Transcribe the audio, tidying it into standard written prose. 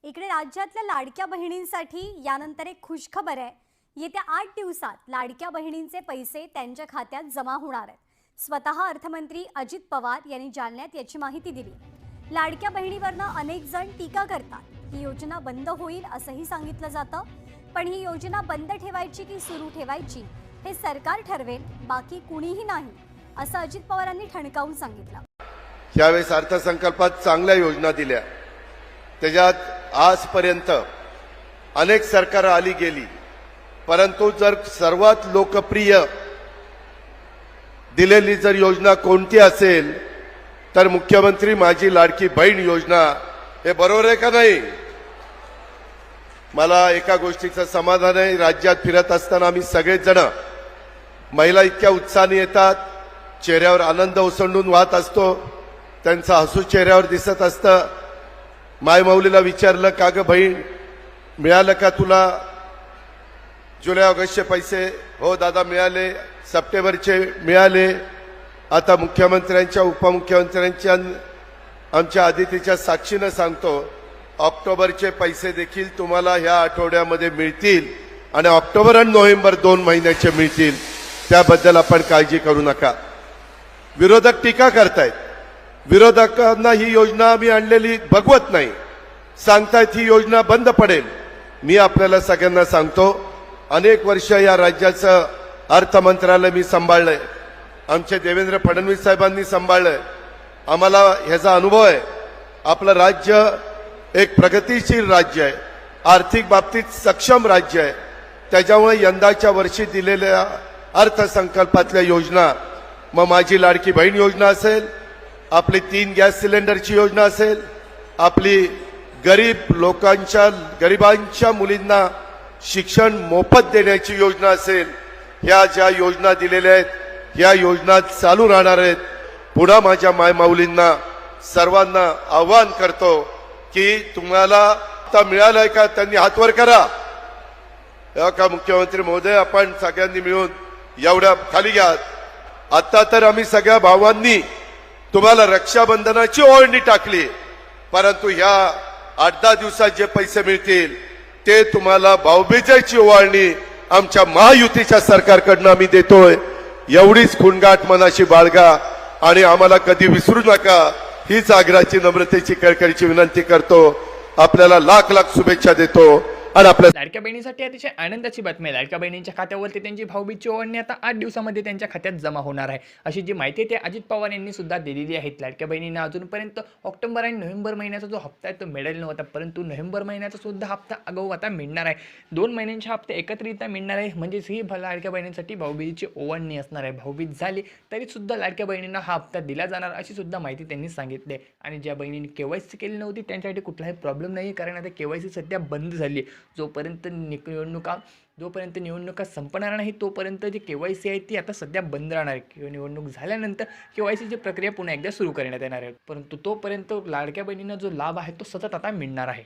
इकडे राज्यातल्या लाडक्या बहिणींसाठी यानंतर एक खुशखबर आहे। येत्या 8 दिवसात लाडक्या बहिणींचे पैसे त्यांच्या खात्यात जमा होणार आहेत। स्वतः अर्थमंत्री अजित पवार यांनी जालन्यात याची माहिती दिली। लाडक्या बहिणीवरनं अनेक जण टीका करतात। ही योजना बंद होईल असंही सांगितलं जातं, पण ही योजना बंद ठेवायची की सुरू ठेवायची हे सरकार ठरवेल, बाकी कुणीही नाही, असं अजित पवारांनी ठणकावून सांगितलं। यावेळेस अर्थसंकल्पात चांगल्या योजना दिल्या, त्याच्यात आजपर्यंत अनेक सरकार आली गेली, परंतु जर सर्वात लोकप्रिय दिलेली जर योजना कोणती असेल तर मुख्यमंत्री माझी लाडकी बहीण योजना, हे बरोबर आहे का नाही? मला एका गोष्टीचं समाधान आहे, राज्यात फिरत असताना आम्ही सगळेच जण महिला इतक्या उत्साहाने येतात, चेहऱ्यावर आनंद ओसंडून वाहत असतो, त्यांचा हसू चेहऱ्यावर दिसत असतं। मायमाऊलीला विचारलं, का ग बहीण मिळालं का तुला जुलै ऑगस्टचे पैसे? हो दादा मिळाले, सप्टेंबरचे मिळाले। आता मुख्यमंत्र्यांच्या उपमुख्यमंत्र्यांच्या आमच्या आदितीच्या साक्षीनं सांगतो, ऑक्टोबरचे पैसे देखील तुम्हाला ह्या आठवड्यामध्ये मिळतील आणि ऑक्टोबर आणि नोव्हेंबर 2 महिन्याचे मिळतील, त्याबद्दल आपण काळजी करू नका। विरोधक टीका करतायत, विरोधकांना ही योजना मी आणलेली भगवत नाही, सांगतायत ही योजना बंद पडेल। मी आपल्याला सगळ्यांना सांगतो, अनेक वर्ष या राज्याचं अर्थ मंत्रालय मी सांभाळलंय, आमचे देवेंद्र फडणवीस साहेबांनी सांभाळलंय, आम्हाला ह्याचा अनुभव आहे। आपलं राज्य एक प्रगतिशील राज्य आहे, आर्थिक बाबतीत सक्षम राज्य आहे, त्याच्यामुळे यंदाच्या वर्षी दिलेल्या अर्थसंकल्पातल्या योजना, मग माझी लाडकी बहीण योजना असेल, आपली 3 गॅस सिलेंडरची योजना असेल, आपली गरिबांच्या मुलींना शिक्षण मोफत देण्याची योजना असेल, ह्या ज्या योजना दिलेल्या आहेत ह्या योजना चालू राहणार आहेत। पुन्हा माझ्या मायमाऊलींना सर्वांना आवाहन करतो की तुम्हाला आता मिळालंय का, त्यांनी हात वर करा। का मुख्यमंत्री महोदय, आपण सगळ्यांनी मिळून एवढ्या खाली घ्या। आता तर आम्ही सगळ्या भावांनी तुम्हाला रक्षाबंधनाची ओवाळणी टाकली, परंतु ह्या 8-10 दिवसात जे पैसे मिळतील ते तुम्हाला भाऊबीजेची ओवाळणी आमच्या महायुतीच्या सरकारकडनं आम्ही देतोय। एवढीच खुणगाठ मनाशी बाळगा आणि आम्हाला कधी विसरू नका, हीच आग्रहाची नम्रतेची कळकळीची विनंती करतो। आपल्याला लाख लाख शुभेच्छा देतो। आणि आपल्या लाडक्या बहिणीसाठी अतिशय आनंदाची बातमी आहे। लाडक्या बहिणींच्या खात्यावरती त्यांची भाऊबीजची ओवाळणी आता 8 दिवसामध्ये त्यांच्या खात्यात जमा होणार आहे, अशी जी माहिती आहे ते अजित पवार यांनी सुद्धा दिलेली आहे। लाडक्या बहिणींना अजूनपर्यंत ऑक्टोबर आणि नोव्हेंबर महिन्याचा जो हप्ता आहे तो मिळालेला नव्हता, परंतु नोव्हेंबर महिन्याचा सुद्धा हप्ता आगाऊ आता मिळणार आहे। 2 महिन्यांचे हप्ते एकत्रितरित्या मिळणार आहे, म्हणजेच ही लाडक्या बहिणींसाठी भाऊबीजेची ओवाळणी असणार आहे। भाऊबीज झाली तरी सुद्धा लाडक्या बहिणींना हा हप्ता दिला जाणार, अशी सुद्धा माहिती त्यांनी सांगितली आहे। आणि ज्या बहिणींनी केवायसी केली नव्हती त्यांच्यासाठी कुठलाही प्रॉब्लेम नाही, कारण आता केवायसी सध्या बंद झाली आहे। जोपर्यंत निवडणुका संपणार नाही तोपर्यंत जी केवायसी आहे ती आता सध्या बंद राहणार आहे, किंवा निवडणूक झाल्यानंतर केवायसीची प्रक्रिया पुन्हा एकदा सुरू करण्यात येणार आहे, परंतु तोपर्यंत लाडक्या बहिणींना जो लाभ आहे तो सतत आता मिळणार आहे।